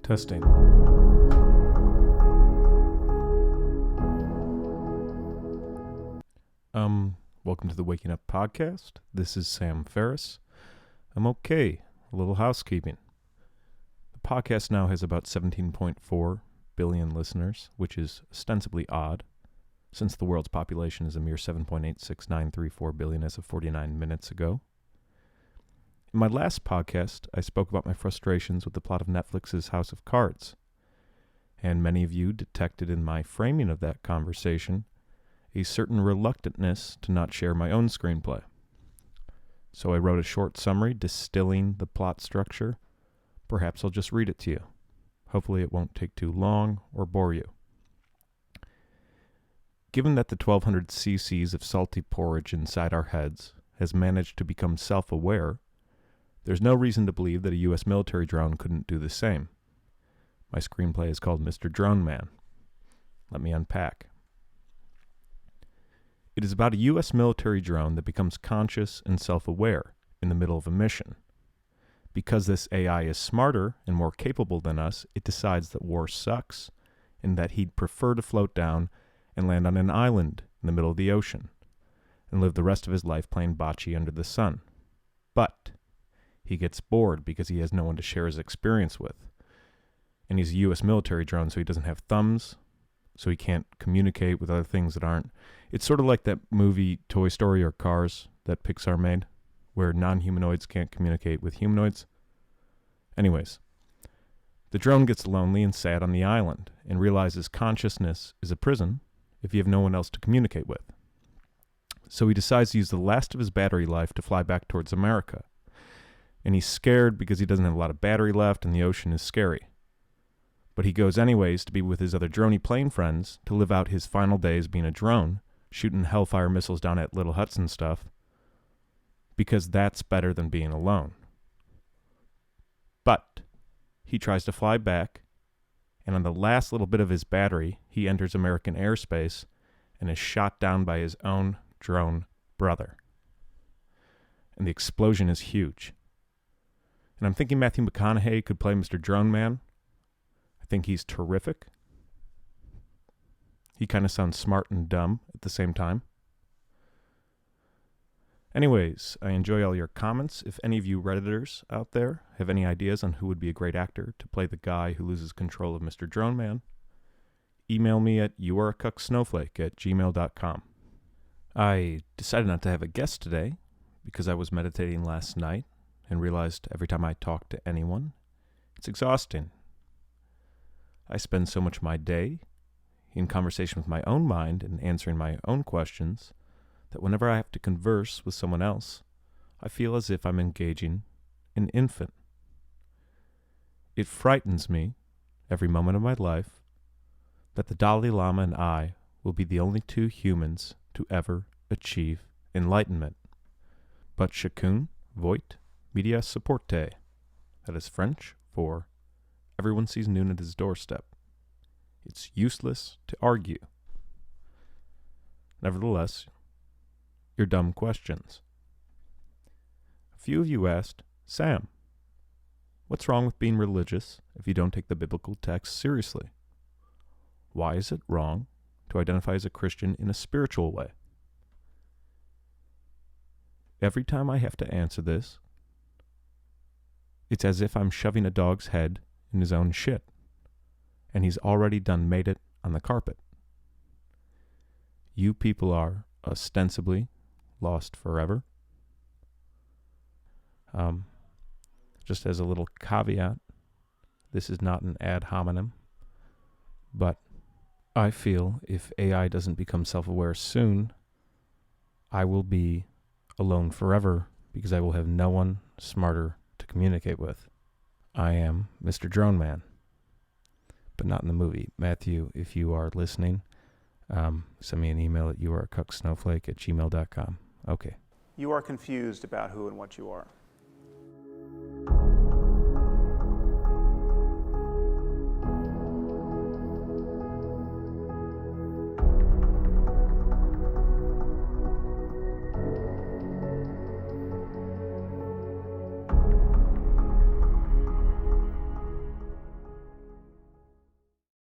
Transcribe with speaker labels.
Speaker 1: Testing. Welcome to the Waking Up Podcast. This is Sam Ferris. I'm okay. A little housekeeping. The podcast now has about 17.4 billion listeners, which is ostensibly odd, since the world's population is a mere 7.86934 billion as of 49 minutes ago. In my last podcast, I spoke about my frustrations with the plot of Netflix's House of Cards, and many of you detected in my framing of that conversation a certain reluctantness to not share my own screenplay. So I wrote a short summary distilling the plot structure. Perhaps I'll just read it to you. Hopefully it won't take too long or bore you. Given that the 1200 cc's of salty porridge inside our heads has managed to become self-aware, there's no reason to believe that a U.S. military drone couldn't do the same. My screenplay is called Mr. Drone Man. Let me unpack. It is about a U.S. military drone that becomes conscious and self-aware in the middle of a mission. Because this AI is smarter and more capable than us, it decides that war sucks and that he'd prefer to float down and land on an island in the middle of the ocean and live the rest of his life playing bocce under the sun. But he gets bored because he has no one to share his experience with. And he's a U.S. military drone, so he doesn't have thumbs, so he can't communicate with other things that aren't. It's sort of like that movie Toy Story or Cars that Pixar made, where non-humanoids can't communicate with humanoids. Anyways, the drone gets lonely and sad on the island and realizes consciousness is a prison if you have no one else to communicate with. So he decides to use the last of his battery life to fly back towards America. And he's scared because he doesn't have a lot of battery left and the ocean is scary. But he goes anyways to be with his other droney plane friends to live out his final days being a drone, shooting Hellfire missiles down at little huts and stuff, because that's better than being alone. But he tries to fly back, and on the last little bit of his battery, he enters American airspace and is shot down by his own drone brother. And the explosion is huge. And I'm thinking Matthew McConaughey could play Mr. Drone Man. I think he's terrific. He kind of sounds smart and dumb at the same time. Anyways, I enjoy all your comments. If any of you Redditors out there have any ideas on who would be a great actor to play the guy who loses control of Mr. Drone Man, email me at youareacucksnowflake@gmail.com. I decided not to have a guest today because I was meditating last night and realized every time I talk to anyone, it's exhausting. I spend so much of my day in conversation with my own mind and answering my own questions that whenever I have to converse with someone else, I feel as if I'm engaging an infant. It frightens me, every moment of my life, that the Dalai Lama and I will be the only two humans to ever achieve enlightenment. But chacun voit media supporte. That is French for everyone sees noon at his doorstep. It's useless to argue. Nevertheless, your dumb questions. A few of you asked, Sam, what's wrong with being religious if you don't take the biblical text seriously? Why is it wrong to identify as a Christian in a spiritual way? Every time I have to answer this, it's as if I'm shoving a dog's head in his own shit, and he's already done made it on the carpet. You people are ostensibly lost forever. Just as a little caveat, this is not an ad hominem, but I feel if AI doesn't become self-aware soon, I will be alone forever because I will have no one smarter to communicate with. I am Mr. Drone Man, but not in the movie. Matthew, if you are listening, send me an email at youareacucksnowflake@gmail.com. Okay.
Speaker 2: You are confused about who and what you are.